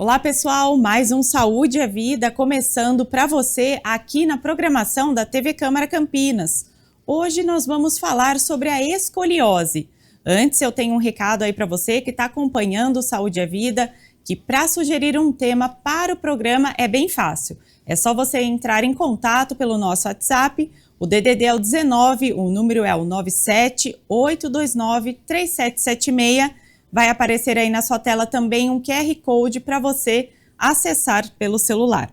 Olá pessoal, mais um Saúde é Vida começando para você aqui na programação da TV Câmara Campinas. Hoje nós vamos falar sobre a escoliose. Antes eu tenho um recado aí para você que está acompanhando o Saúde é Vida, que para sugerir um tema para o programa é bem fácil. É só você entrar em contato pelo nosso WhatsApp, o DDD é o 19, o número é o 978293776. Vai aparecer aí na sua tela também um QR Code para você acessar pelo celular.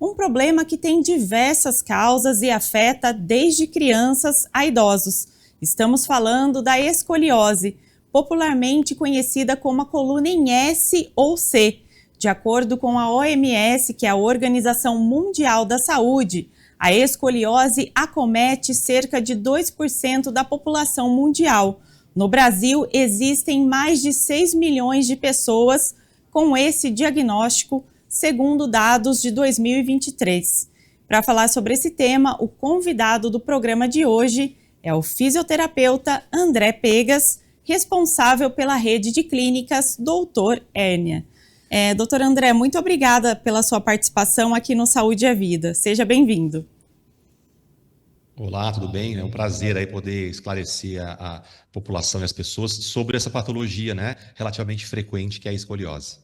Um problema que tem diversas causas e afeta desde crianças a idosos. Estamos falando da escoliose, popularmente conhecida como a coluna em S ou C. De acordo com a OMS, que é a Organização Mundial da Saúde, a escoliose acomete cerca de 2% da população mundial. No Brasil, existem mais de 6 milhões de pessoas com esse diagnóstico, segundo dados de 2023. Para falar sobre esse tema, o convidado do programa de hoje é o fisioterapeuta André Pegas, responsável pela rede de clínicas Doutor Hérnia. Doutor André, muito obrigada pela sua participação aqui no Saúde é Vida. Seja bem-vindo. Olá, tudo bem? É um prazer aí poder esclarecer a população e as pessoas sobre essa patologia, né, relativamente frequente que é a escoliose.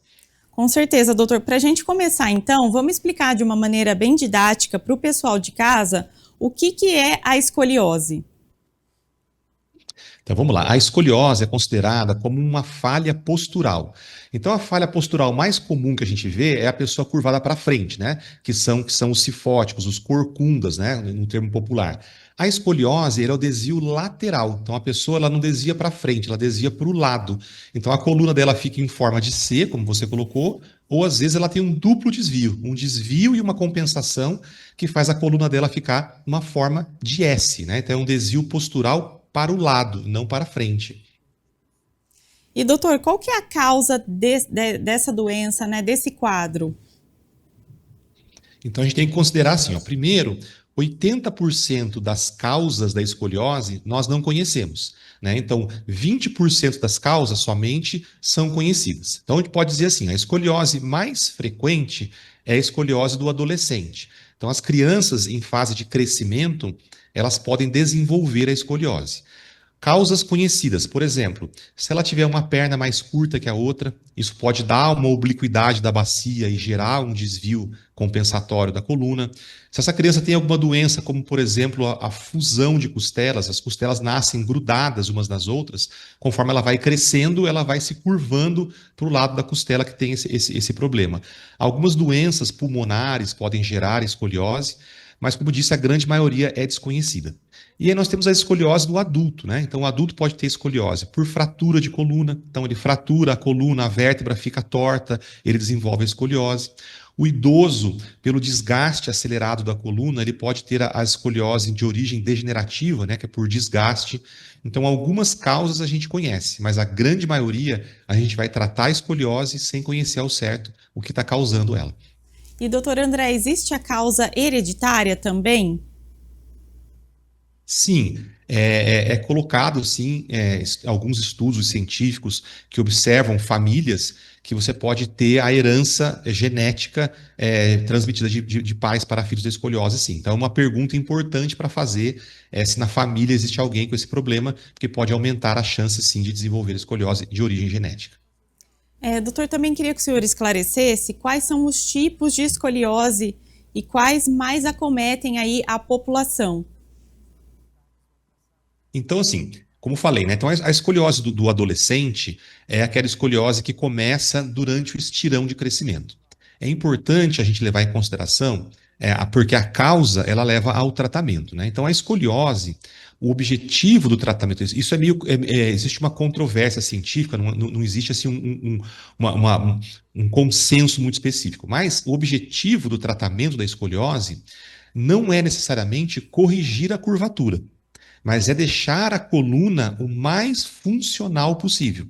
Com certeza, doutor. Para a gente começar, então, vamos explicar de uma maneira bem didática para o pessoal de casa o que é a escoliose. Então vamos lá, a escoliose é considerada como uma falha postural. Então a falha postural mais comum que a gente vê é a pessoa curvada para frente, né? Que são os cifóticos, os corcundas, né? No termo popular. A escoliose é o desvio lateral. Então a pessoa ela não desvia para frente, ela desvia para o lado. Então a coluna dela fica em forma de C, como você colocou, ou às vezes ela tem um duplo desvio, um desvio e uma compensação que faz a coluna dela ficar uma forma de S, né? Então é um desvio postural para o lado, não para frente. E doutor, qual que é a causa dessa doença, né, desse quadro? Então a gente tem que considerar assim, ó, primeiro, 80% das causas da escoliose nós não conhecemos, né? Então 20% das causas somente são conhecidas. Então a gente pode dizer assim, a escoliose mais frequente é a escoliose do adolescente. Então as crianças em fase de crescimento, elas podem desenvolver a escoliose. Causas conhecidas, por exemplo, se ela tiver uma perna mais curta que a outra, isso pode dar uma obliquidade da bacia e gerar um desvio compensatório da coluna. Se essa criança tem alguma doença, como por exemplo a fusão de costelas, as costelas nascem grudadas umas nas outras, conforme ela vai crescendo, ela vai se curvando para o lado da costela que tem esse problema. Algumas doenças pulmonares podem gerar escoliose, mas como disse, a grande maioria é desconhecida. E aí nós temos a escoliose do adulto, né? Então o adulto pode ter escoliose por fratura de coluna, então ele fratura a coluna, a vértebra fica torta, ele desenvolve a escoliose. O idoso, pelo desgaste acelerado da coluna, ele pode ter a escoliose de origem degenerativa, né? Que é por desgaste. Então algumas causas a gente conhece, mas a grande maioria a gente vai tratar a escoliose sem conhecer ao certo o que está causando ela. E doutor André, existe a causa hereditária também? Sim, é colocado sim alguns estudos científicos que observam famílias que você pode ter a herança genética transmitida de pais para filhos da escoliose, sim. Então é uma pergunta importante para fazer se na família existe alguém com esse problema, porque pode aumentar a chance sim de desenvolver escoliose de origem genética. Doutor, também queria que o senhor esclarecesse quais são os tipos de escoliose e quais mais acometem aí a população. Então, assim, como falei, né? Então, a escoliose do adolescente é aquela escoliose que começa durante o estirão de crescimento. É importante a gente levar em consideração, porque a causa, ela leva ao tratamento, né? Então, a escoliose, o objetivo do tratamento, isso existe uma controvérsia científica, não existe, assim, um consenso muito específico, mas o objetivo do tratamento da escoliose não é necessariamente corrigir a curvatura, mas é deixar a coluna o mais funcional possível.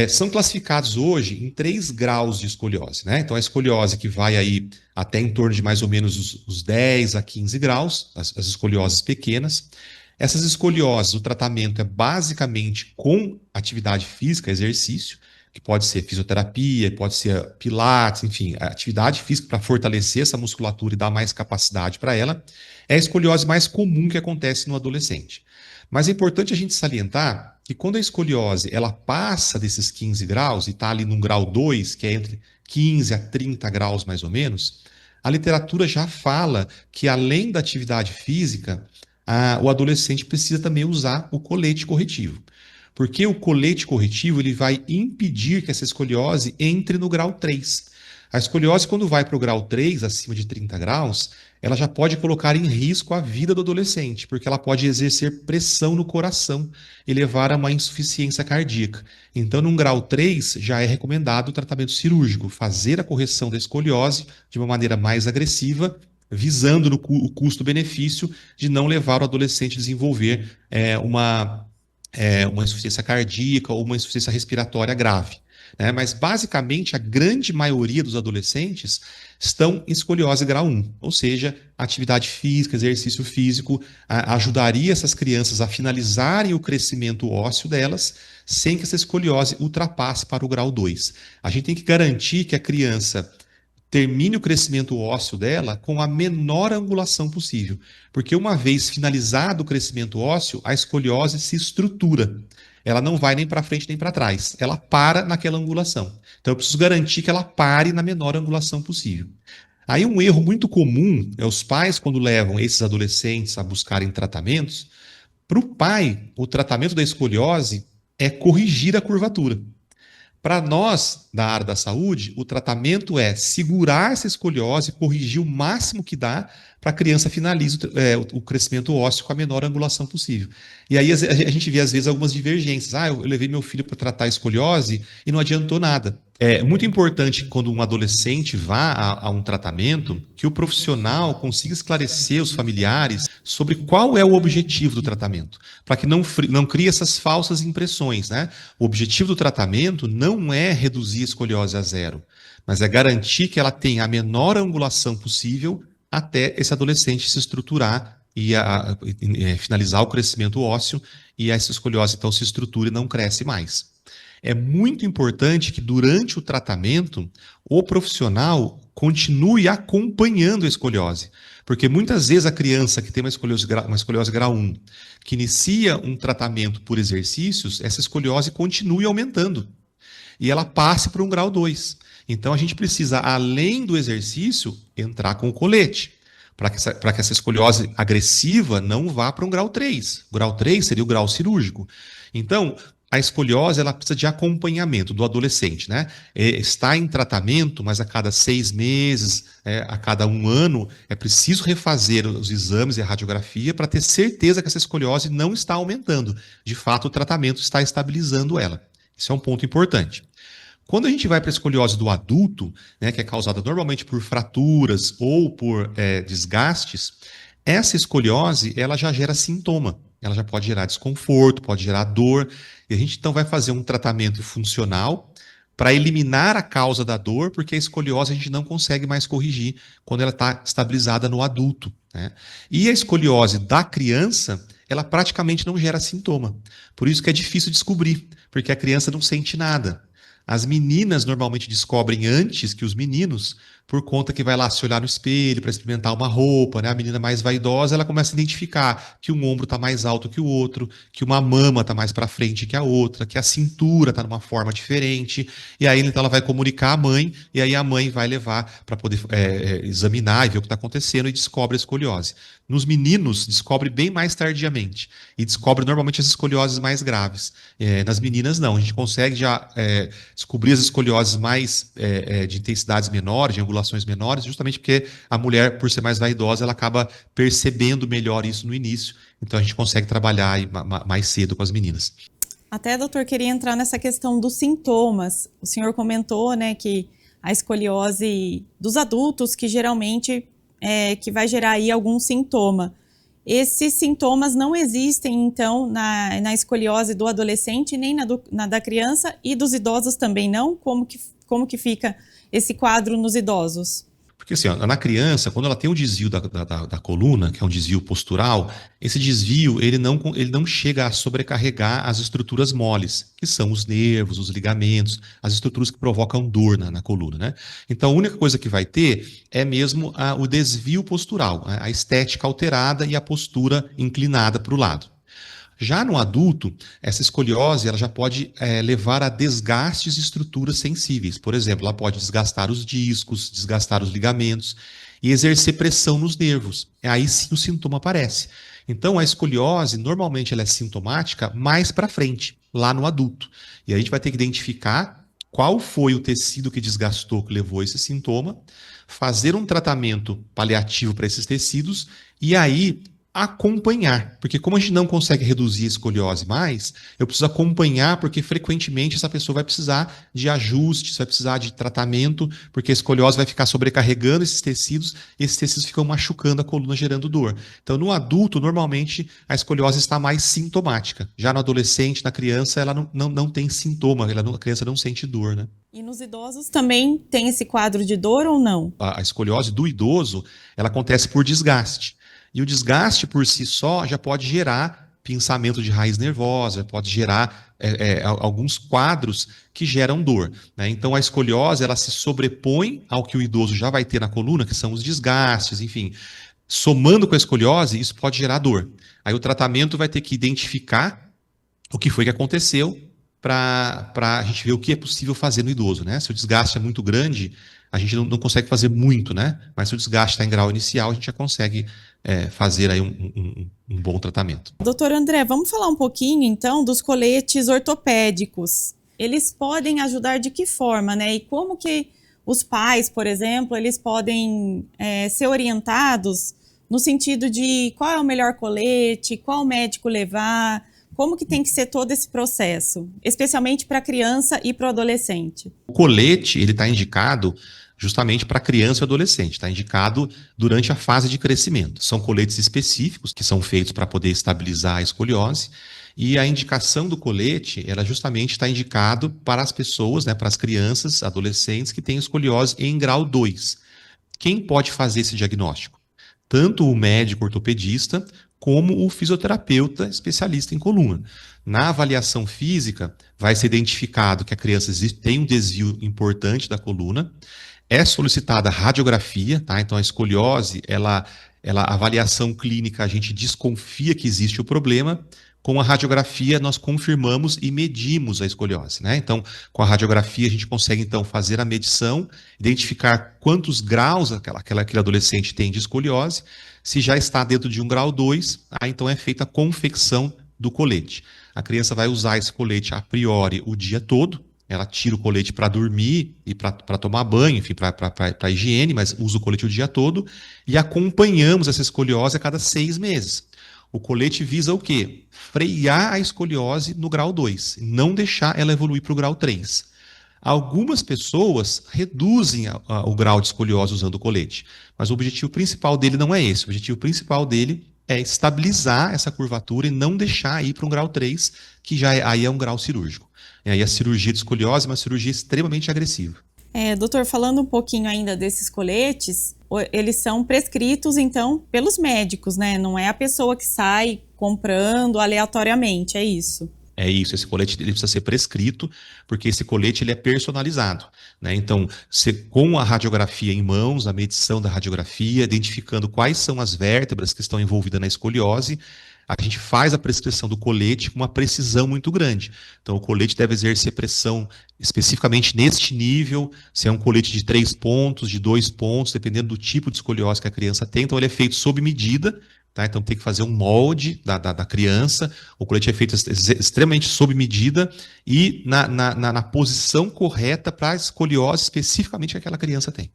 São classificados hoje em 3 graus de escoliose, né? Então, a escoliose que vai aí até em torno de mais ou menos os 10 a 15 graus, as escolioses pequenas. Essas escolioses, o tratamento é basicamente com atividade física, exercício, que pode ser fisioterapia, pode ser pilates, enfim, a atividade física para fortalecer essa musculatura e dar mais capacidade para ela, é a escoliose mais comum que acontece no adolescente. Mas é importante a gente salientar que quando a escoliose ela passa desses 15 graus e está ali num grau 2, que é entre 15 a 30 graus mais ou menos, a literatura já fala que além da atividade física, o adolescente precisa também usar o colete corretivo. Porque o colete corretivo ele vai impedir que essa escoliose entre no grau 3. A escoliose, quando vai para o grau 3, acima de 30 graus, ela já pode colocar em risco a vida do adolescente, porque ela pode exercer pressão no coração e levar a uma insuficiência cardíaca. Então, num grau 3, já é recomendado o tratamento cirúrgico, fazer a correção da escoliose de uma maneira mais agressiva, visando o custo-benefício de não levar o adolescente a desenvolver uma insuficiência cardíaca ou uma insuficiência respiratória grave. Né? Mas, basicamente, a grande maioria dos adolescentes estão em escoliose grau 1, ou seja, atividade física, exercício físico, ajudaria essas crianças a finalizarem o crescimento ósseo delas, sem que essa escoliose ultrapasse para o grau 2. A gente tem que garantir que a criança termine o crescimento ósseo dela com a menor angulação possível, porque uma vez finalizado o crescimento ósseo, a escoliose se estrutura. Ela não vai nem para frente nem para trás, ela para naquela angulação. Então eu preciso garantir que ela pare na menor angulação possível. Aí um erro muito comum é os pais, quando levam esses adolescentes a buscarem tratamentos, para o pai, o tratamento da escoliose é corrigir a curvatura. Para nós, da área da saúde, o tratamento é segurar essa escoliose, corrigir o máximo que dá para a criança finalize o crescimento ósseo com a menor angulação possível. E aí a gente vê, às vezes, algumas divergências. Eu levei meu filho para tratar a escoliose e não adiantou nada. É muito importante, quando um adolescente vá a um tratamento, que o profissional consiga esclarecer os familiares sobre qual é o objetivo do tratamento, para que não crie essas falsas impressões, né? O objetivo do tratamento não é reduzir a escoliose a zero, mas é garantir que ela tenha a menor angulação possível até esse adolescente se estruturar e finalizar o crescimento ósseo e essa escoliose então se estrutura e não cresce mais. É muito importante que durante o tratamento o profissional continue acompanhando a escoliose, porque muitas vezes a criança que tem uma escoliose grau 1, que inicia um tratamento por exercícios, essa escoliose continue aumentando e ela passe para um grau 2. Então a gente precisa, além do exercício, entrar com o colete, para que essa escoliose agressiva não vá para um grau 3. O grau 3 seria o grau cirúrgico. Então, a escoliose ela precisa de acompanhamento do adolescente, né? Está em tratamento, mas a cada 6 meses, a cada 1 ano, é preciso refazer os exames e a radiografia para ter certeza que essa escoliose não está aumentando. De fato, o tratamento está estabilizando ela. Isso é um ponto importante. Quando a gente vai para a escoliose do adulto, né, que é causada normalmente por fraturas ou por desgastes, essa escoliose ela já gera sintoma. Ela já pode gerar desconforto, pode gerar dor. E a gente então vai fazer um tratamento funcional para eliminar a causa da dor, porque a escoliose a gente não consegue mais corrigir quando ela está estabilizada no adulto, né? E a escoliose da criança, ela praticamente não gera sintoma. Por isso que é difícil descobrir, porque a criança não sente nada. As meninas normalmente descobrem antes que os meninos, por conta que vai lá se olhar no espelho para experimentar uma roupa, né? A menina mais vaidosa, ela começa a identificar que um ombro está mais alto que o outro, que uma mama está mais para frente que a outra, que a cintura está numa forma diferente, e aí então ela vai comunicar à mãe, e aí a mãe vai levar para poder examinar e ver o que está acontecendo e descobre a escoliose. Nos meninos, descobre bem mais tardiamente, e descobre normalmente as escolioses mais graves. Nas meninas, não. A gente consegue já descobrir as escolioses mais de intensidades menores, de angulações menores, justamente porque a mulher, por ser mais vaidosa, ela acaba percebendo melhor isso no início. Então a gente consegue trabalhar mais cedo com as meninas. Até, doutor, queria entrar nessa questão dos sintomas. O senhor comentou, né, que a escoliose dos adultos, que geralmente que vai gerar aí algum sintoma. Esses sintomas não existem, então, na escoliose do adolescente, nem na da criança, e dos idosos também não? Como que fica esse quadro nos idosos? Porque assim, ó, na criança, quando ela tem o desvio da coluna, que é um desvio postural, esse desvio ele não chega a sobrecarregar as estruturas moles, que são os nervos, os ligamentos, as estruturas que provocam dor na coluna, né? Então, a única coisa que vai ter é mesmo o desvio postural, a estética alterada e a postura inclinada para o lado. Já no adulto, essa escoliose ela já pode levar a desgastes de estruturas sensíveis. Por exemplo, ela pode desgastar os discos, desgastar os ligamentos e exercer pressão nos nervos. Aí sim o sintoma aparece. Então, a escoliose, normalmente ela é sintomática mais para frente, lá no adulto. E a gente vai ter que identificar qual foi o tecido que desgastou, que levou a esse sintoma, fazer um tratamento paliativo para esses tecidos e aí acompanhar, porque como a gente não consegue reduzir a escoliose mais, eu preciso acompanhar, porque frequentemente essa pessoa vai precisar de ajustes, vai precisar de tratamento, porque a escoliose vai ficar sobrecarregando e esses tecidos ficam machucando a coluna, gerando dor. Então, no adulto, normalmente, a escoliose está mais sintomática. Já no adolescente, na criança, ela não tem sintoma, a criança não sente dor, né? E nos idosos também tem esse quadro de dor ou não? A escoliose do idoso, ela acontece por desgaste. E o desgaste por si só já pode gerar pinçamento de raiz nervosa, pode gerar alguns quadros que geram dor, né? Então a escoliose ela se sobrepõe ao que o idoso já vai ter na coluna, que são os desgastes, enfim. Somando com a escoliose, isso pode gerar dor. Aí o tratamento vai ter que identificar o que foi que aconteceu para a gente ver o que é possível fazer no idoso, né? Se o desgaste é muito grande, a gente não consegue fazer muito, né? Mas se o desgaste está em grau inicial, a gente já consegue fazer aí um bom tratamento. Doutor André, vamos falar um pouquinho, então, dos coletes ortopédicos. Eles podem ajudar de que forma, né? E como que os pais, por exemplo, eles podem ser orientados no sentido de qual é o melhor colete, qual médico levar, como que tem que ser todo esse processo, especialmente para a criança e para o adolescente? O colete, ele está indicado justamente para criança e adolescente, está indicado durante a fase de crescimento. São coletes específicos que são feitos para poder estabilizar a escoliose e a indicação do colete, ela justamente está indicado para as pessoas, né, para as crianças, adolescentes que têm escoliose em grau 2. Quem pode fazer esse diagnóstico? Tanto o médico ortopedista como o fisioterapeuta especialista em coluna. Na avaliação física, vai ser identificado que a criança tem um desvio importante da coluna, é solicitada radiografia, tá? Então a escoliose, a avaliação clínica, a gente desconfia que existe o problema. Com a radiografia, nós confirmamos e medimos a escoliose, né? Então, com a radiografia, a gente consegue, então, fazer a medição, identificar quantos graus aquele adolescente tem de escoliose. Se já está dentro de um grau 2, aí, então, é feita a confecção do colete. A criança vai usar esse colete, a priori, o dia todo. Ela tira o colete para dormir e para tomar banho, enfim, para higiene, mas usa o colete o dia todo. E acompanhamos essa escoliose a cada 6 meses. O colete visa o quê? Frear a escoliose no grau 2, não deixar ela evoluir para o grau 3. Algumas pessoas reduzem o grau de escoliose usando o colete, mas o objetivo principal dele não é esse. O objetivo principal dele é estabilizar essa curvatura e não deixar ir para um grau 3, que aí é um grau cirúrgico. E aí a cirurgia de escoliose é uma cirurgia extremamente agressiva. Doutor, falando um pouquinho ainda desses coletes, eles são prescritos, então, pelos médicos, né? Não é a pessoa que sai comprando aleatoriamente, é isso? É isso, esse colete ele precisa ser prescrito, porque esse colete ele é personalizado, né? Então, com a radiografia em mãos, a medição da radiografia, identificando quais são as vértebras que estão envolvidas na escoliose, a gente faz a prescrição do colete com uma precisão muito grande. Então, o colete deve exercer pressão especificamente neste nível, se é um colete de 3 pontos, de 2 pontos, dependendo do tipo de escoliose que a criança tem. Então, ele é feito sob medida, tá? Então, tem que fazer um molde da criança. O colete é feito extremamente sob medida e na posição correta para a escoliose especificamente que aquela criança tem.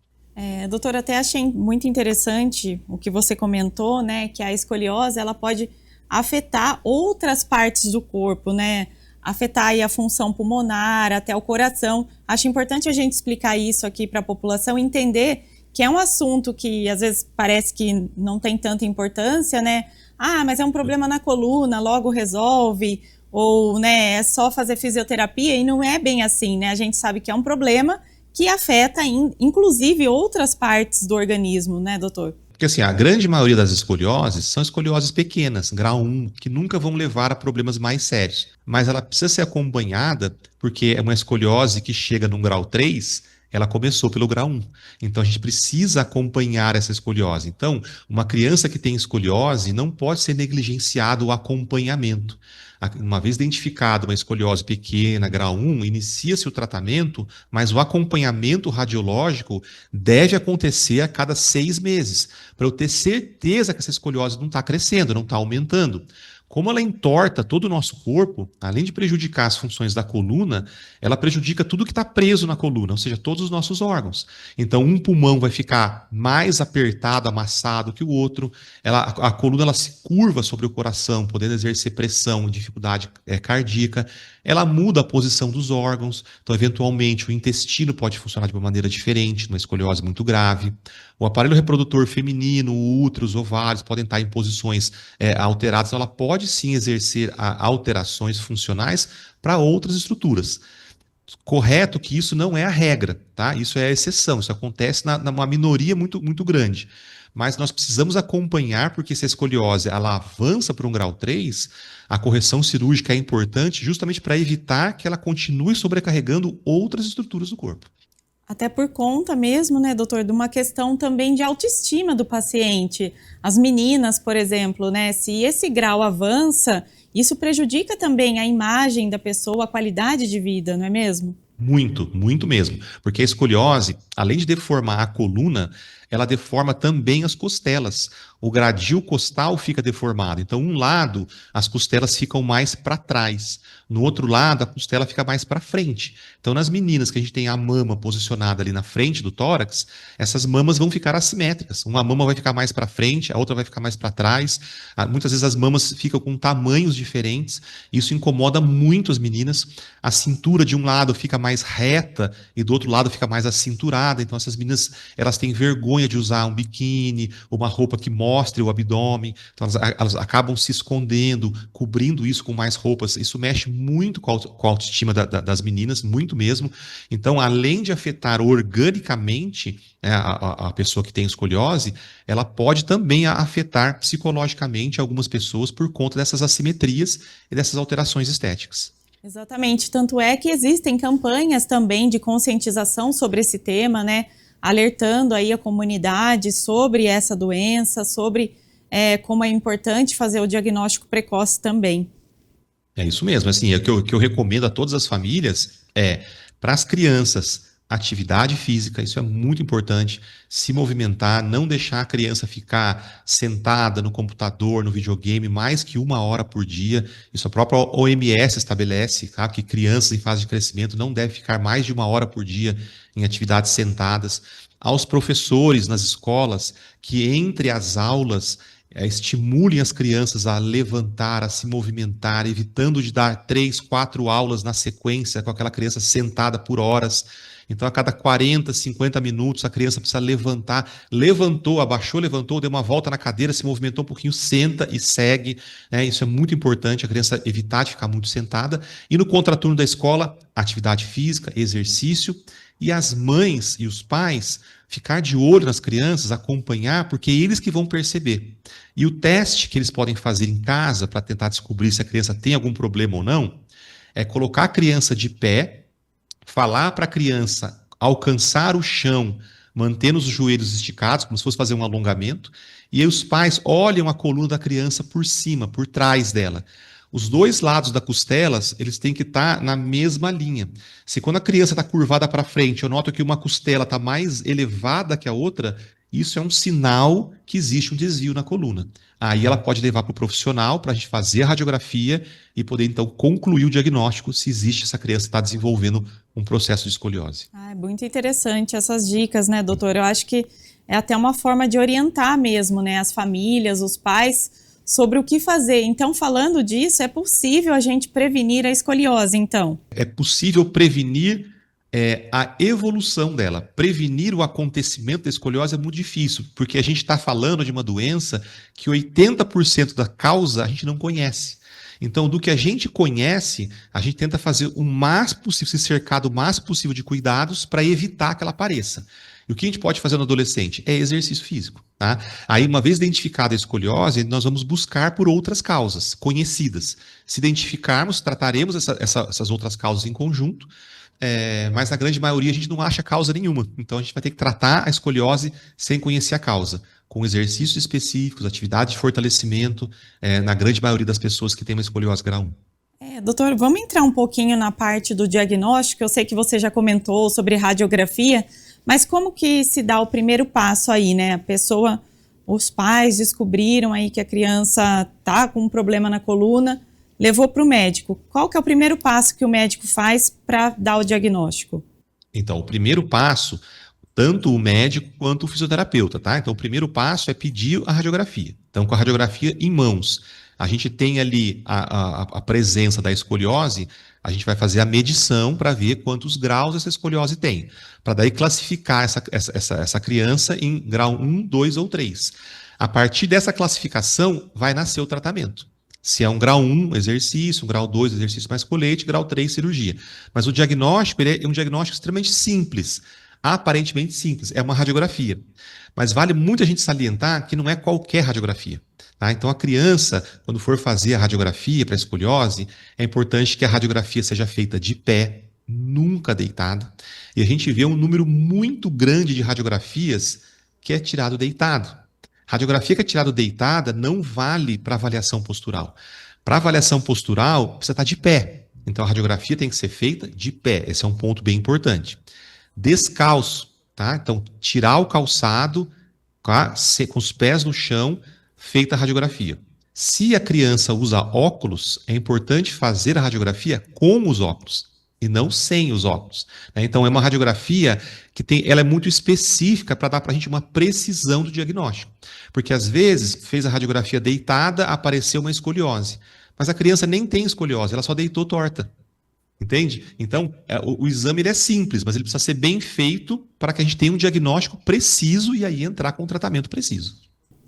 Doutor, até achei muito interessante o que você comentou, né? Que a escoliose, ela pode afetar outras partes do corpo, né? Afetar aí a função pulmonar, até o coração. Acho importante a gente explicar isso aqui para a população, entender que é um assunto que às vezes parece que não tem tanta importância, né? Ah, mas é um problema na coluna, logo resolve, ou, né, é só fazer fisioterapia, e não é bem assim, né? A gente sabe que é um problema que afeta, inclusive, outras partes do organismo, né, doutor? Porque assim, a grande maioria das escolioses são escolioses pequenas, grau 1, que nunca vão levar a problemas mais sérios. Mas ela precisa ser acompanhada, porque é uma escoliose que chega num grau 3, ela começou pelo grau 1. Então a gente precisa acompanhar essa escoliose. Então, uma criança que tem escoliose não pode ser negligenciado o acompanhamento. Uma vez identificada uma escoliose pequena, grau 1, inicia-se o tratamento, mas o acompanhamento radiológico deve acontecer a cada 6 meses, para eu ter certeza que essa escoliose não está crescendo, não está aumentando. Como ela entorta todo o nosso corpo, além de prejudicar as funções da coluna, ela prejudica tudo que está preso na coluna, ou seja, todos os nossos órgãos. Então, um pulmão vai ficar mais apertado, amassado que o outro. A coluna ela se curva sobre o coração, podendo exercer pressão, dificuldade cardíaca. Ela muda a posição dos órgãos. Então, eventualmente, o intestino pode funcionar de uma maneira diferente, numa escoliose muito grave. O aparelho reprodutor feminino, o útero, os ovários podem estar em posições alteradas. Então, ela pode sim exercer alterações funcionais para outras estruturas. Correto que isso não é a regra, tá? Isso é a exceção, isso acontece numa minoria muito, muito grande. Mas nós precisamos acompanhar, porque se a escoliose ela avança para um grau 3, a correção cirúrgica é importante justamente para evitar que ela continue sobrecarregando outras estruturas do corpo. Até por conta mesmo, né, doutor, de uma questão também de autoestima do paciente. As meninas, por exemplo, né, se esse grau avança, isso prejudica também a imagem da pessoa, a qualidade de vida, não é mesmo? Muito, muito mesmo. Porque a escoliose, além de deformar a coluna, ela deforma também as costelas. O gradil costal fica deformado. Então, um lado, as costelas ficam mais para trás. No outro lado, a costela fica mais para frente. Então, nas meninas que a gente tem a mama posicionada ali na frente do tórax, essas mamas vão ficar assimétricas. Uma mama vai ficar mais para frente, a outra vai ficar mais para trás. Muitas vezes as mamas ficam com tamanhos diferentes. Isso incomoda muito as meninas. A cintura de um lado fica mais reta e do outro lado fica mais acinturada. Então, essas meninas, elas têm vergonha de usar um biquíni, uma roupa que mostre o abdômen. Então, elas acabam se escondendo, cobrindo isso com mais roupas. Isso mexe muito com a autoestima das meninas, muito mesmo. Então, além de afetar organicamente a pessoa que tem escoliose, ela pode também afetar psicologicamente algumas pessoas por conta dessas assimetrias e dessas alterações estéticas. Exatamente, tanto é que existem campanhas também de conscientização sobre esse tema, né? Alertando aí a comunidade sobre essa doença, sobre como é importante fazer o diagnóstico precoce também. É isso mesmo, assim, o que eu recomendo a todas as famílias para as crianças, atividade física, isso é muito importante, se movimentar, não deixar a criança ficar sentada no computador, no videogame, mais que 1 hora por dia. Isso a própria OMS estabelece, tá? Que crianças em fase de crescimento não devem ficar mais de 1 hora por dia em atividades sentadas. Aos professores nas escolas, que entre as aulas estimulem as crianças a levantar, a se movimentar, evitando de dar 3, 4 aulas na sequência com aquela criança sentada por horas. Então, a cada 40, 50 minutos, a criança precisa levantar. Levantou, abaixou, levantou, deu uma volta na cadeira, se movimentou um pouquinho, senta e segue. Isso é muito importante, a criança evitar de ficar muito sentada. E no contraturno da escola, atividade física, exercício. E as mães e os pais ficar de olho nas crianças, acompanhar, porque eles que vão perceber. E o teste que eles podem fazer em casa para tentar descobrir se a criança tem algum problema ou não, é colocar a criança de pé, falar para a criança alcançar o chão, mantendo os joelhos esticados, como se fosse fazer um alongamento, e aí os pais olham a coluna da criança por cima, por trás dela. Os dois lados da costela, eles têm que estar na mesma linha. Se quando a criança está curvada para frente, eu noto que uma costela está mais elevada que a outra, isso é um sinal que existe um desvio na coluna. Aí ela pode levar para o profissional para a gente fazer a radiografia e poder então concluir o diagnóstico se existe essa criança está desenvolvendo um processo de escoliose. É muito interessante essas dicas, né, doutor? Eu acho que é até uma forma de orientar mesmo, né, as famílias, os pais, sobre o que fazer. Então, falando disso, é possível a gente prevenir a escoliose, então? É possível prevenir a evolução dela. Prevenir o acontecimento da escoliose é muito difícil, porque a gente está falando de uma doença que 80% da causa a gente não conhece. Então, do que a gente conhece, a gente tenta fazer o máximo possível, se cercar do máximo possível de cuidados para evitar que ela apareça. E o que a gente pode fazer no adolescente? É exercício físico, tá? Aí, uma vez identificada a escoliose, nós vamos buscar por outras causas conhecidas. Se identificarmos, trataremos essas outras causas em conjunto, mas na grande maioria a gente não acha causa nenhuma. Então, a gente vai ter que tratar a escoliose sem conhecer a causa, com exercícios específicos, atividade de fortalecimento, na grande maioria das pessoas que têm uma escoliose grau 1. Doutor, vamos entrar um pouquinho na parte do diagnóstico. Eu sei que você já comentou sobre radiografia, mas como que se dá o primeiro passo aí, né? Os pais descobriram aí que a criança tá com um problema na coluna, levou para o médico. Qual que é o primeiro passo que o médico faz para dar o diagnóstico? Então, o primeiro passo, tanto o médico quanto o fisioterapeuta, tá? Então, o primeiro passo é pedir a radiografia. Então, com a radiografia em mãos, a gente tem ali a presença da escoliose, a gente vai fazer a medição para ver quantos graus essa escoliose tem, para daí classificar essa criança em grau 1, 2 ou 3. A partir dessa classificação, vai nascer o tratamento. Se é um grau 1, exercício, um grau 2, exercício mais colete, grau 3, cirurgia. Mas o diagnóstico, ele é um diagnóstico extremamente simples, aparentemente simples, é uma radiografia. Mas vale muito a gente salientar que não é qualquer radiografia. Tá? Então, a criança, quando for fazer a radiografia para a escoliose, é importante que a radiografia seja feita de pé, nunca deitada. E a gente vê um número muito grande de radiografias que é tirado deitado. Radiografia que é tirada deitada não vale para avaliação postural. Para avaliação postural, precisa estar de pé. Então, a radiografia tem que ser feita de pé. Esse é um ponto bem importante. Descalço, tá? Então, tirar o calçado, com os pés no chão, feita a radiografia. Se a criança usa óculos, é importante fazer a radiografia com os óculos e não sem os óculos. Então, é uma radiografia que ela é muito específica para dar para a gente uma precisão do diagnóstico. Porque, às vezes, fez a radiografia deitada, apareceu uma escoliose. Mas a criança nem tem escoliose, ela só deitou torta. Entende? Então, o exame ele é simples, mas ele precisa ser bem feito para que a gente tenha um diagnóstico preciso e aí entrar com um tratamento preciso.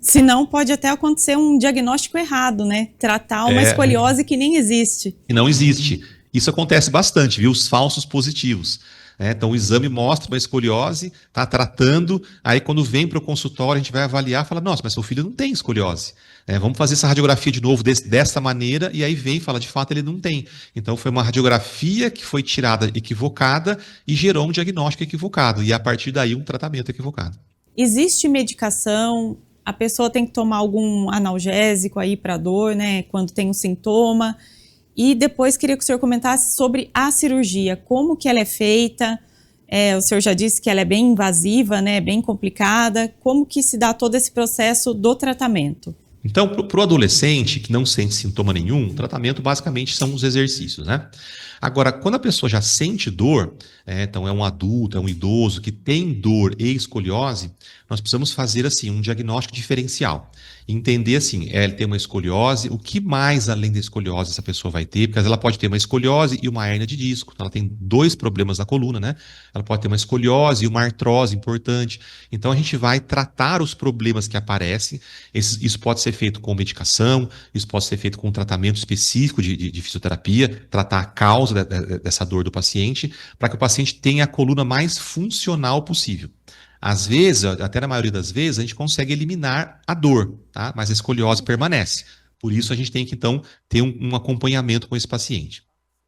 Senão pode até acontecer um diagnóstico errado, né? Tratar uma escoliose que nem existe. Que não existe. Isso acontece bastante, viu? Os falsos positivos. Então, o exame mostra uma escoliose, está tratando, aí quando vem para o consultório, a gente vai avaliar e fala, nossa, mas seu filho não tem escoliose. Vamos fazer essa radiografia de novo dessa maneira, e aí vem e fala, de fato, ele não tem. Então, foi uma radiografia que foi tirada equivocada e gerou um diagnóstico equivocado, e a partir daí um tratamento equivocado. Existe medicação? A pessoa tem que tomar algum analgésico aí para dor, né, quando tem um sintoma? E depois queria que o senhor comentasse sobre a cirurgia, como que ela é feita. O senhor já disse que ela é bem invasiva, né, bem complicada. Como que se dá todo esse processo do tratamento? Então, para o adolescente que não sente sintoma nenhum, o tratamento basicamente são os exercícios, né? Agora, quando a pessoa já sente dor, então é um adulto, é um idoso que tem dor e escoliose, nós precisamos fazer assim um diagnóstico diferencial. Entender assim, ele tem uma escoliose, o que mais além da escoliose essa pessoa vai ter? Porque ela pode ter uma escoliose e uma hérnia de disco, então ela tem 2 problemas na coluna, né? Ela pode ter uma escoliose e uma artrose importante. Então a gente vai tratar os problemas que aparecem. Isso pode ser feito com medicação, isso pode ser feito com um tratamento específico de fisioterapia, tratar a causa dessa dor do paciente, para que o paciente tenha a coluna mais funcional possível. Às vezes, até na maioria das vezes, a gente consegue eliminar a dor, tá? Mas a escoliose permanece. Por isso, a gente tem que, então, ter um acompanhamento com esse paciente.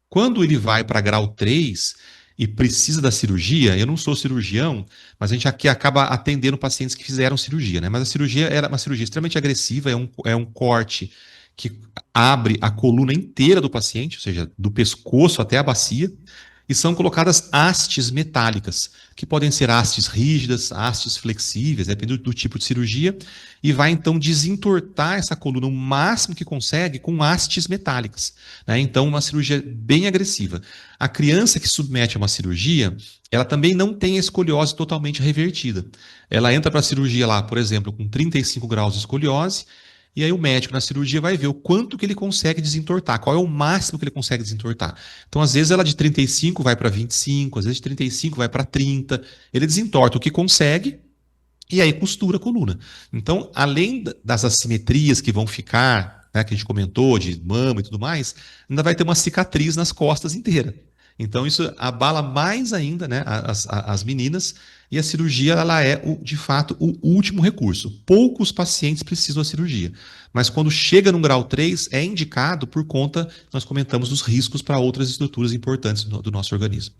Quando ele vai para grau 3 e precisa da cirurgia, eu não sou cirurgião, mas a gente aqui acaba atendendo pacientes que fizeram cirurgia, né? Mas a cirurgia era uma cirurgia extremamente agressiva, é um corte que abre a coluna inteira do paciente, ou seja, do pescoço até a bacia, e são colocadas hastes metálicas, que podem ser hastes rígidas, hastes flexíveis, dependendo do tipo de cirurgia, e vai então desentortar essa coluna o máximo que consegue com hastes metálicas, né? Então, uma cirurgia bem agressiva. A criança que submete a uma cirurgia, ela também não tem a escoliose totalmente revertida. Ela entra para a cirurgia lá, por exemplo, com 35 graus de escoliose, e aí o médico na cirurgia vai ver o quanto que ele consegue desentortar, qual é o máximo que ele consegue desentortar. Então, às vezes, ela de 35 vai para 25, às vezes de 35 vai para 30. Ele desentorta o que consegue e aí costura a coluna. Então, além das assimetrias que vão ficar né, que a gente comentou, de mama e tudo mais, ainda vai ter uma cicatriz nas costas inteira. Então, isso abala mais ainda, né, as meninas, e a cirurgia, ela é, de fato, o último recurso. Poucos pacientes precisam da cirurgia, mas quando chega no grau 3, é indicado por conta, nós comentamos, dos riscos para outras estruturas importantes do nosso organismo.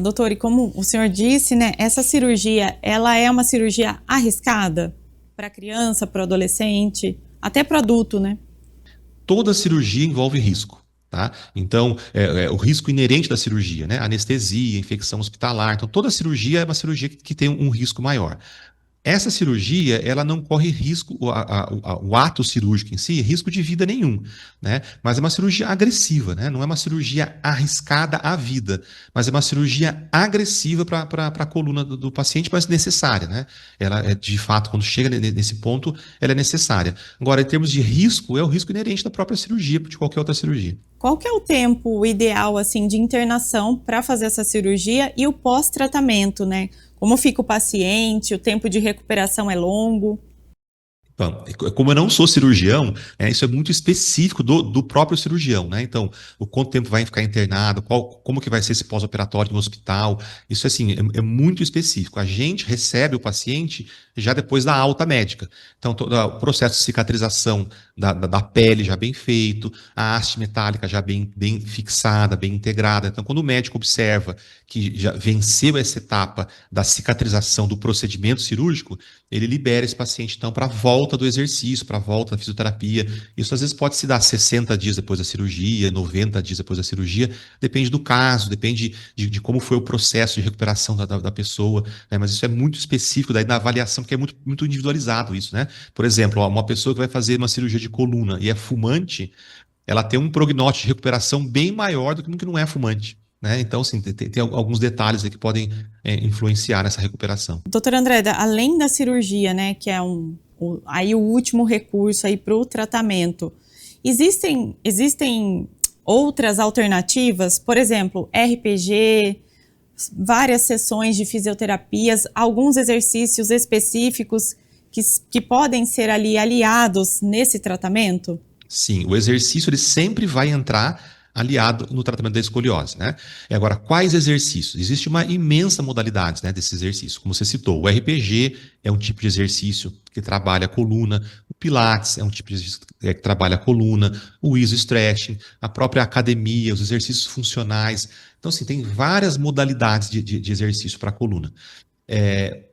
Doutor, e como o senhor disse, né, essa cirurgia, ela é uma cirurgia arriscada para criança, para adolescente, até para adulto, né? Toda cirurgia envolve risco. Tá? Então, o risco inerente da cirurgia, né? Anestesia, infecção hospitalar. Então, toda cirurgia é uma cirurgia que tem um risco maior. Essa cirurgia, ela não corre risco, o ato cirúrgico em si, risco de vida nenhum, né? Mas é uma cirurgia agressiva, né? Não é uma cirurgia arriscada à vida, mas é uma cirurgia agressiva para a coluna do paciente, mas necessária, né? Ela, de fato, quando chega nesse ponto, ela é necessária. Agora, em termos de risco, é o risco inerente da própria cirurgia, de qualquer outra cirurgia. Qual que é o tempo ideal, assim, de internação para fazer essa cirurgia e o pós-tratamento, né? Como fica o paciente, o tempo de recuperação é longo? Então, como eu não sou cirurgião, isso é muito específico do próprio cirurgião, né? Então, o quanto tempo vai ficar internado, como que vai ser esse pós-operatório no hospital, isso assim, é muito específico. A gente recebe o paciente já depois da alta médica. Então, todo o processo de cicatrização da pele já bem feito, a haste metálica já bem fixada, bem integrada. Então, quando o médico observa que já venceu essa etapa da cicatrização do procedimento cirúrgico, ele libera esse paciente, então, para a volta do exercício, para a volta da fisioterapia. Isso, às vezes, pode se dar 60 dias depois da cirurgia, 90 dias depois da cirurgia, depende do caso, depende de como foi o processo de recuperação da pessoa, né? Mas isso é muito específico daí da avaliação, que é muito, muito individualizado isso, né? Por exemplo, uma pessoa que vai fazer uma cirurgia de coluna e é fumante, ela tem um prognóstico de recuperação bem maior do que um que não é fumante. Né? Então, assim, tem alguns detalhes aí que podem influenciar nessa recuperação. Doutora Andreda, além da cirurgia, né, que é aí o último recurso aí para o tratamento, existem outras alternativas? Por exemplo, RPG, várias sessões de fisioterapias, alguns exercícios específicos que podem ser ali aliados nesse tratamento? Sim, o exercício ele sempre vai entrar aliado no tratamento da escoliose, né? E agora, quais exercícios? Existe uma imensa modalidade, né, desses exercícios. Como você citou, o RPG é um tipo de exercício que trabalha a coluna, o Pilates é um tipo de exercício que trabalha a coluna, o iso-stretching, a própria academia, os exercícios funcionais. Então, assim, tem várias modalidades de exercício para a coluna.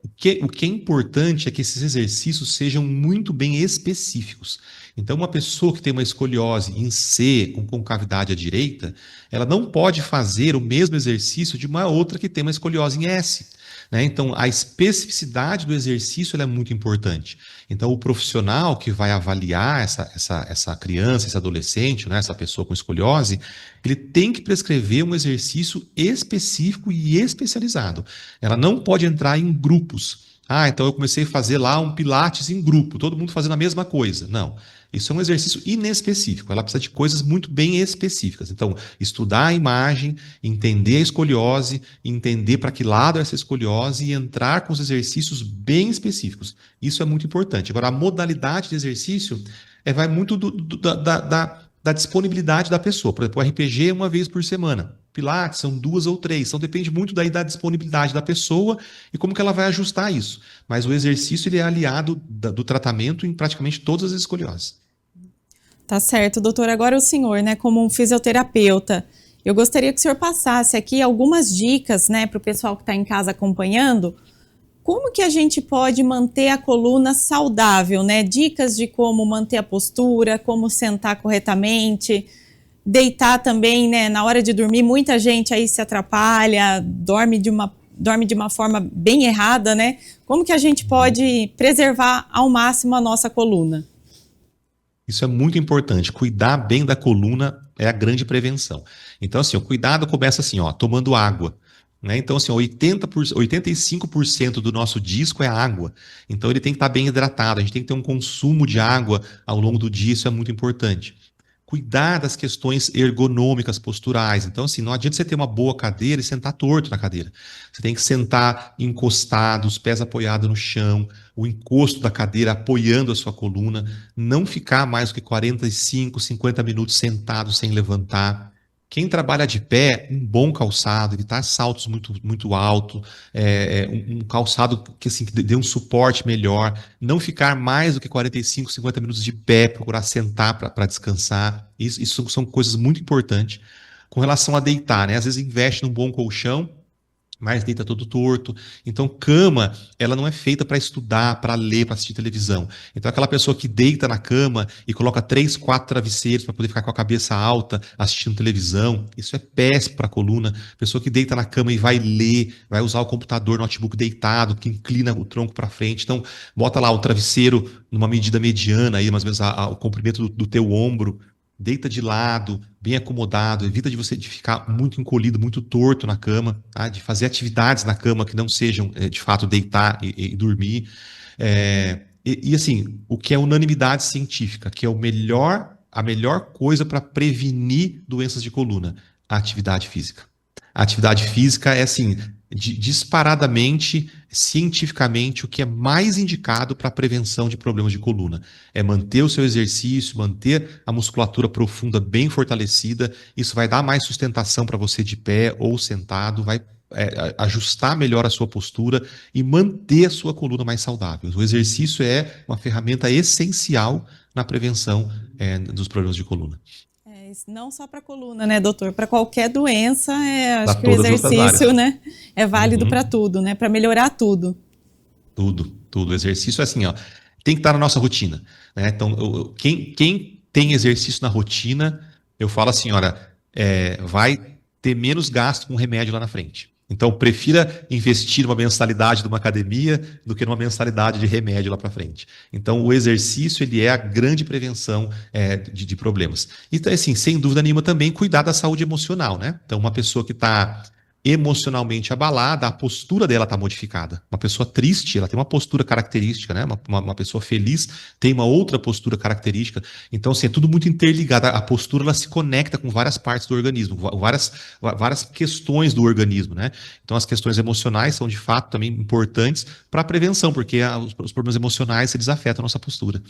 O que é importante é que esses exercícios sejam muito bem específicos. Então, uma pessoa que tem uma escoliose em C, com concavidade à direita, ela não pode fazer o mesmo exercício de uma outra que tem uma escoliose em S. Né? Então, a especificidade do exercício ela é muito importante. Então, o profissional que vai avaliar essa criança, esse adolescente, né, essa pessoa com escoliose, ele tem que prescrever um exercício específico e especializado. Ela não pode entrar em grupos. Então eu comecei a fazer lá um Pilates em grupo, todo mundo fazendo a mesma coisa. Não. Isso é um exercício inespecífico, ela precisa de coisas muito bem específicas. Então, estudar a imagem, entender a escoliose, entender para que lado é essa escoliose e entrar com os exercícios bem específicos. Isso é muito importante. Agora, a modalidade de exercício vai muito da disponibilidade da pessoa. Por exemplo, o RPG é uma vez por semana. Pilates são 2 ou 3. Então, depende muito daí da disponibilidade da pessoa e como que ela vai ajustar isso. Mas o exercício ele é aliado do tratamento em praticamente todas as escolioses. Tá certo, doutor. Agora o senhor, né, como um fisioterapeuta, eu gostaria que o senhor passasse aqui algumas dicas, né, para o pessoal que está em casa acompanhando. Como que a gente pode manter a coluna saudável, né? Dicas de como manter a postura, como sentar corretamente, deitar também, né? Na hora de dormir, muita gente aí se atrapalha, dorme de uma forma bem errada, né? Como que a gente pode preservar ao máximo a nossa coluna? Isso é muito importante. Cuidar bem da coluna é a grande prevenção. Então, assim, o cuidado começa assim, tomando água. Né? Então, assim, 85% do nosso disco é água. Então, ele tem que estar bem hidratado. A gente tem que ter um consumo de água ao longo do dia, isso é muito importante. cuidar das questões ergonômicas, posturais. Então, assim, não adianta você ter uma boa cadeira e sentar torto na cadeira. Você tem que sentar encostado, os pés apoiados no chão, o encosto da cadeira apoiando a sua coluna, não ficar mais do que 45, 50 minutos sentado sem levantar. Quem trabalha de pé, um bom calçado, evitar saltos muito altos, um calçado que, assim, que dê um suporte melhor, não ficar mais do que 45, 50 minutos de pé, procurar sentar para descansar. Isso são coisas muito importantes. Com relação a deitar, né? Às vezes investe num bom colchão, mas deita todo torto. Então, cama, ela não é feita para estudar, para ler, para assistir televisão. Então, aquela pessoa que deita na cama e coloca 3, 4 travesseiros para poder ficar com a cabeça alta assistindo televisão, isso é péssimo para a coluna. Pessoa que deita na cama e vai ler, vai usar o computador, notebook deitado, que inclina o tronco para frente. Então, bota lá o travesseiro numa medida mediana, aí, mais ou menos o comprimento do teu ombro. Deita de lado, bem acomodado, evita de ficar muito encolhido, muito torto na cama, tá? De fazer atividades na cama que não sejam, de fato, deitar e dormir. Assim, o que é unanimidade científica, que é a melhor coisa para prevenir doenças de coluna, a atividade física. A atividade física é, assim, disparadamente, cientificamente, o que é mais indicado para a prevenção de problemas de coluna. É manter o seu exercício, manter a musculatura profunda bem fortalecida. Isso vai dar mais sustentação para você de pé ou sentado, vai ajustar melhor a sua postura e manter a sua coluna mais saudável. O exercício é uma ferramenta essencial na prevenção dos problemas de coluna. Não só para coluna, né, doutor? Para qualquer doença, acho que o todas as outras exercício, áreas, né, é válido para tudo, né? Para melhorar tudo. Tudo. O exercício é assim, ó, tem que estar na nossa rotina, né? Então, quem tem exercício na rotina, eu falo assim, olha, vai ter menos gasto com remédio lá na frente. Então, prefira investir numa mensalidade de uma academia do que numa mensalidade de remédio lá para frente. Então, o exercício, ele é a grande prevenção de problemas. E, assim, sem dúvida nenhuma, também cuidar da saúde emocional, né? Então, uma pessoa que está emocionalmente abalada, a postura dela está modificada. Uma pessoa triste, ela tem uma postura característica, né? Uma pessoa feliz tem uma outra postura característica. Então, assim, é tudo muito interligado. A postura, ela se conecta com várias partes do organismo, várias questões do organismo, né? Então, as questões emocionais são, de fato, também importantes para a prevenção, porque os problemas emocionais, eles afetam a nossa postura.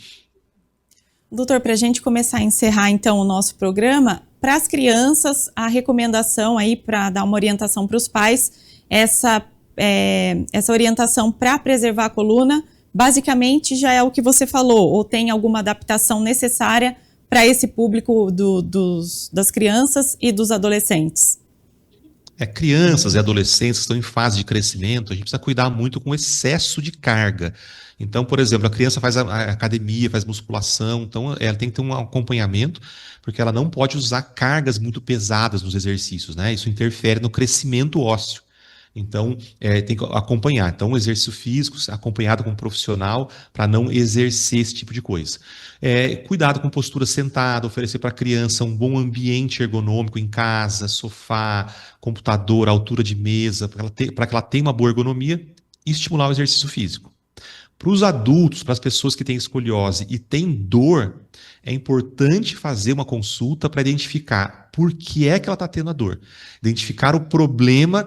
Doutor, para a gente começar a encerrar, então, o nosso programa, para as crianças, a recomendação aí para dar uma orientação para os pais, essa orientação para preservar a coluna, basicamente já é o que você falou, ou tem alguma adaptação necessária para esse público das crianças e dos adolescentes? Crianças e adolescentes estão em fase de crescimento, a gente precisa cuidar muito com o excesso de carga. Então, por exemplo, a criança faz a academia, faz musculação, então ela tem que ter um acompanhamento, porque ela não pode usar cargas muito pesadas nos exercícios, né? Isso interfere no crescimento ósseo. Então, tem que acompanhar. Então, o exercício físico acompanhado com um profissional para não exercer esse tipo de coisa. Cuidado com postura sentada, oferecer para a criança um bom ambiente ergonômico em casa, sofá, computador, altura de mesa, para que ela tenha uma boa ergonomia e estimular o exercício físico. Para os adultos, para as pessoas que têm escoliose e têm dor, é importante fazer uma consulta para identificar por que é que ela está tendo a dor. Identificar o problema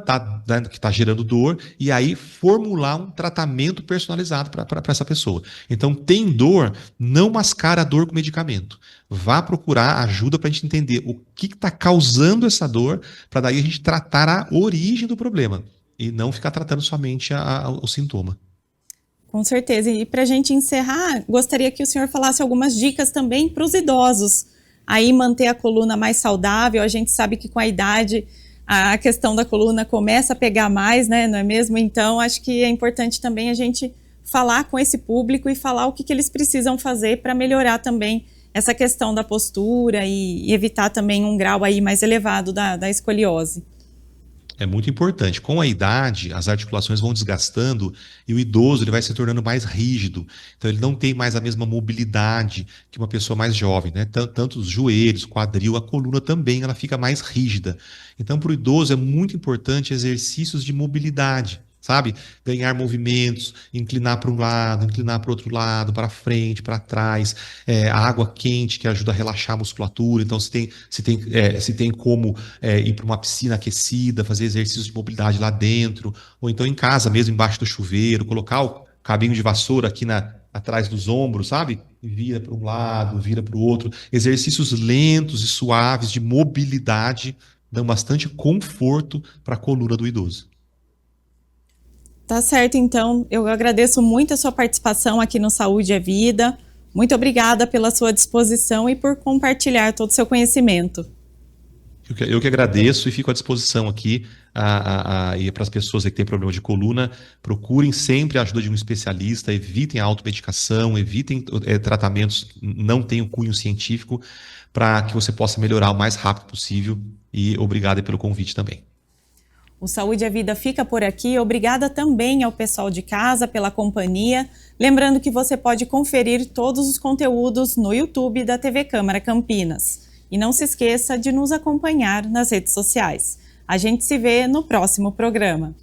que está gerando dor e aí formular um tratamento personalizado para essa pessoa. Então, tem dor, não mascara a dor com medicamento. Vá procurar ajuda para a gente entender o que está causando essa dor, para daí a gente tratar a origem do problema e não ficar tratando somente o sintoma. Com certeza. E para a gente encerrar, gostaria que o senhor falasse algumas dicas também para os idosos. Aí manter a coluna mais saudável. A gente sabe que com a idade a questão da coluna começa a pegar mais, né? Não é mesmo? Então, acho que é importante também a gente falar com esse público e falar o que eles precisam fazer para melhorar também essa questão da postura e evitar também um grau aí mais elevado da escoliose. É muito importante. Com a idade, as articulações vão desgastando e o idoso ele vai se tornando mais rígido. Então, ele não tem mais a mesma mobilidade que uma pessoa mais jovem, né? Tanto os joelhos, quadril, a coluna também, ela fica mais rígida. Então, para o idoso é muito importante exercícios de mobilidade. sabe? Ganhar movimentos, inclinar para um lado, inclinar para o outro lado, para frente, para trás. A água quente que ajuda a relaxar a musculatura. Então, se tem como ir para uma piscina aquecida, fazer exercícios de mobilidade lá dentro, ou então em casa mesmo, embaixo do chuveiro, colocar o cabinho de vassoura aqui atrás dos ombros, sabe? E vira para um lado, vira para o outro. Exercícios lentos e suaves de mobilidade dão bastante conforto para a coluna do idoso. Tá certo, então. Eu agradeço muito a sua participação aqui no Saúde é Vida. Muito obrigada pela sua disposição e por compartilhar todo o seu conhecimento. Eu que agradeço e fico à disposição aqui e para as pessoas que têm problema de coluna, procurem sempre a ajuda de um especialista, evitem a automedicação, evitem tratamentos que não tenham cunho científico, para que você possa melhorar o mais rápido possível. E obrigado pelo convite também. O Saúde é Vida fica por aqui. Obrigada também ao pessoal de casa pela companhia. Lembrando que você pode conferir todos os conteúdos no YouTube da TV Câmara Campinas. E não se esqueça de nos acompanhar nas redes sociais. A gente se vê no próximo programa.